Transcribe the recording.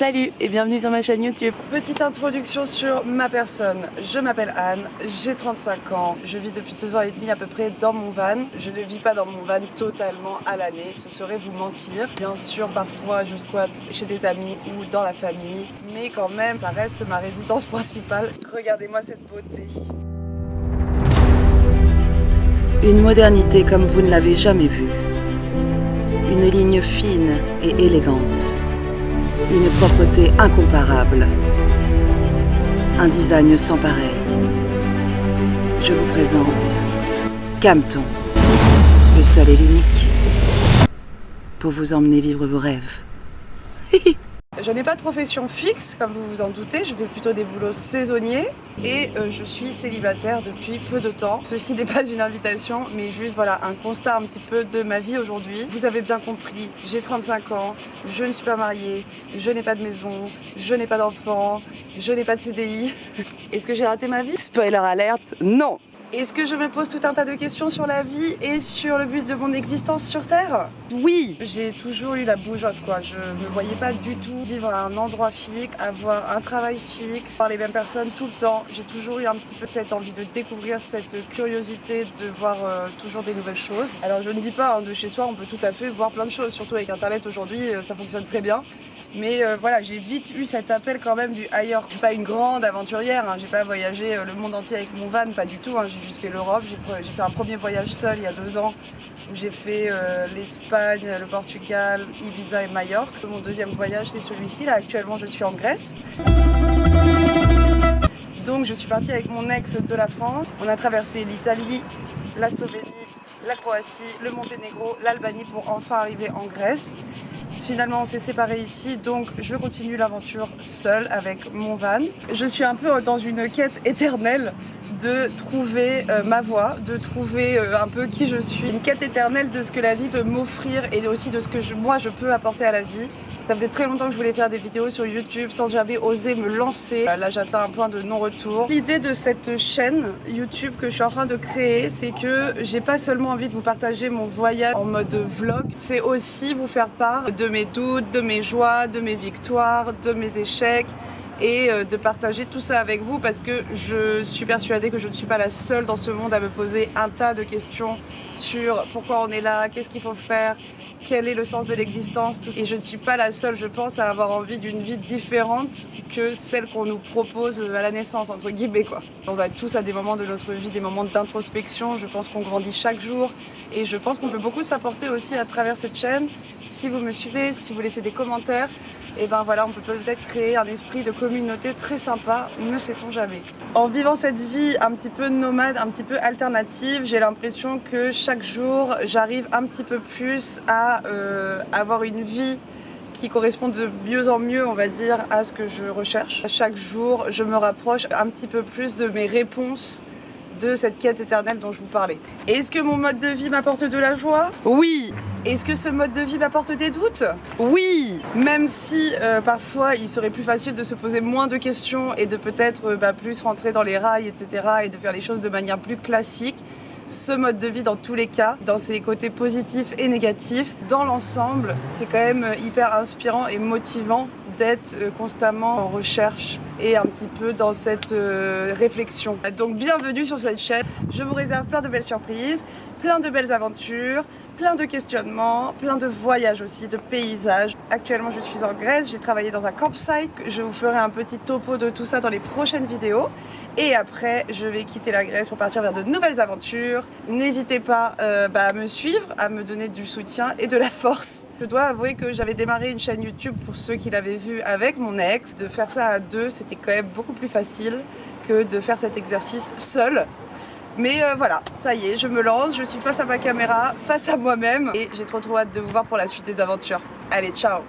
Salut et bienvenue sur ma chaîne YouTube. Petite introduction sur ma personne. Je m'appelle Anne, j'ai 35 ans, je vis depuis 2 ans et demi à peu près dans mon van. Je ne vis pas dans mon van totalement à l'année, ce serait vous mentir. Bien sûr, parfois je squatte chez des amis ou dans la famille, mais quand même, ça reste ma résidence principale. Regardez-moi cette beauté. Une modernité comme vous ne l'avez jamais vue. Une ligne fine et élégante. Une propreté incomparable. Un design sans pareil. Je vous présente Cameton, le seul et l'unique pour vous emmener vivre vos rêves. Je n'ai pas de profession fixe, comme vous vous en doutez, je fais plutôt des boulots saisonniers et je suis célibataire depuis peu de temps. Ceci n'est pas une invitation, mais juste voilà un constat un petit peu de ma vie aujourd'hui. Vous avez bien compris, j'ai 35 ans, je ne suis pas mariée, je n'ai pas de maison, je n'ai pas d'enfant, je n'ai pas de CDI. Est-ce que j'ai raté ma vie? Spoiler alerte, non! Est-ce que je me pose tout un tas de questions sur la vie et sur le but de mon existence sur Terre? Oui! J'ai toujours eu la bougeotte quoi, je ne me voyais pas du tout vivre à un endroit fixe, avoir un travail fixe, voir les mêmes personnes tout le temps. J'ai toujours eu un petit peu cette envie de découvrir, cette curiosité de voir toujours des nouvelles choses. Alors je ne dis pas, hein, de chez soi on peut tout à fait voir plein de choses, surtout avec internet aujourd'hui ça fonctionne très bien. Mais voilà, j'ai vite eu cet appel quand même du ailleurs. Je suis pas une grande aventurière, hein. J'ai pas voyagé le monde entier avec mon van, pas du tout, hein. J'ai juste fait l'Europe, j'ai fait un premier voyage seul il y a 2 ans où j'ai fait l'Espagne, le Portugal, Ibiza et Majorque. Mon deuxième voyage c'est celui-ci, là actuellement je suis en Grèce. Donc je suis partie avec mon ex de la France, on a traversé l'Italie, la Slovénie, la Croatie, le Monténégro, l'Albanie pour enfin arriver en Grèce. Finalement on s'est séparés ici, donc je continue l'aventure seule avec mon van. Je suis un peu dans une quête éternelle de trouver ma voie, de trouver un peu qui je suis. Une quête éternelle de ce que la vie peut m'offrir et aussi de ce que moi je peux apporter à la vie. Ça faisait très longtemps que je voulais faire des vidéos sur YouTube sans jamais oser me lancer. Là j'atteins un point de non-retour. L'idée de cette chaîne YouTube que je suis en train de créer, c'est que j'ai pas seulement envie de vous partager mon voyage en mode vlog, c'est aussi vous faire part de mes doutes, de mes joies, de mes victoires, de mes échecs et de partager tout ça avec vous parce que je suis persuadée que je ne suis pas la seule dans ce monde à me poser un tas de questions sur pourquoi on est là, qu'est-ce qu'il faut faire, quel est le sens de l'existence. Et je ne suis pas la seule, je pense, à avoir envie d'une vie différente que celle qu'on nous propose à la naissance, entre guillemets quoi. On va tous à des moments de notre vie, des moments d'introspection, je pense qu'on grandit chaque jour et je pense qu'on peut beaucoup s'apporter aussi à travers cette chaîne. Si vous me suivez, si vous laissez des commentaires, et ben voilà, on peut peut-être créer un esprit de communauté très sympa, ne sait-on jamais. En vivant cette vie un petit peu nomade, un petit peu alternative, j'ai l'impression que chaque jour, j'arrive un petit peu plus à avoir une vie qui correspond de mieux en mieux, on va dire, à ce que je recherche. Chaque jour, je me rapproche un petit peu plus de mes réponses de cette quête éternelle dont je vous parlais. Est-ce que mon mode de vie m'apporte de la joie? Oui! Est-ce que ce mode de vie m'apporte des doutes? Oui! Même si parfois il serait plus facile de se poser moins de questions et de peut-être plus rentrer dans les rails, etc. et de faire les choses de manière plus classique, ce mode de vie dans tous les cas, dans ses côtés positifs et négatifs, dans l'ensemble, c'est quand même hyper inspirant et motivant d'être constamment en recherche et un petit peu dans cette réflexion. Donc bienvenue sur cette chaîne, je vous réserve plein de belles surprises, plein de belles aventures, plein de questionnements, plein de voyages aussi, de paysages. Actuellement je suis en Grèce, j'ai travaillé dans un campsite, je vous ferai un petit topo de tout ça dans les prochaines vidéos. Et après je vais quitter la Grèce pour partir vers de nouvelles aventures. N'hésitez pas à me suivre, à me donner du soutien et de la force. Je dois avouer que j'avais démarré une chaîne YouTube pour ceux qui l'avaient vu avec mon ex. De faire ça à deux, c'était quand même beaucoup plus facile que de faire cet exercice seul. Mais voilà, ça y est, je me lance, je suis face à ma caméra, face à moi-même et j'ai trop hâte de vous voir pour la suite des aventures. Allez, ciao!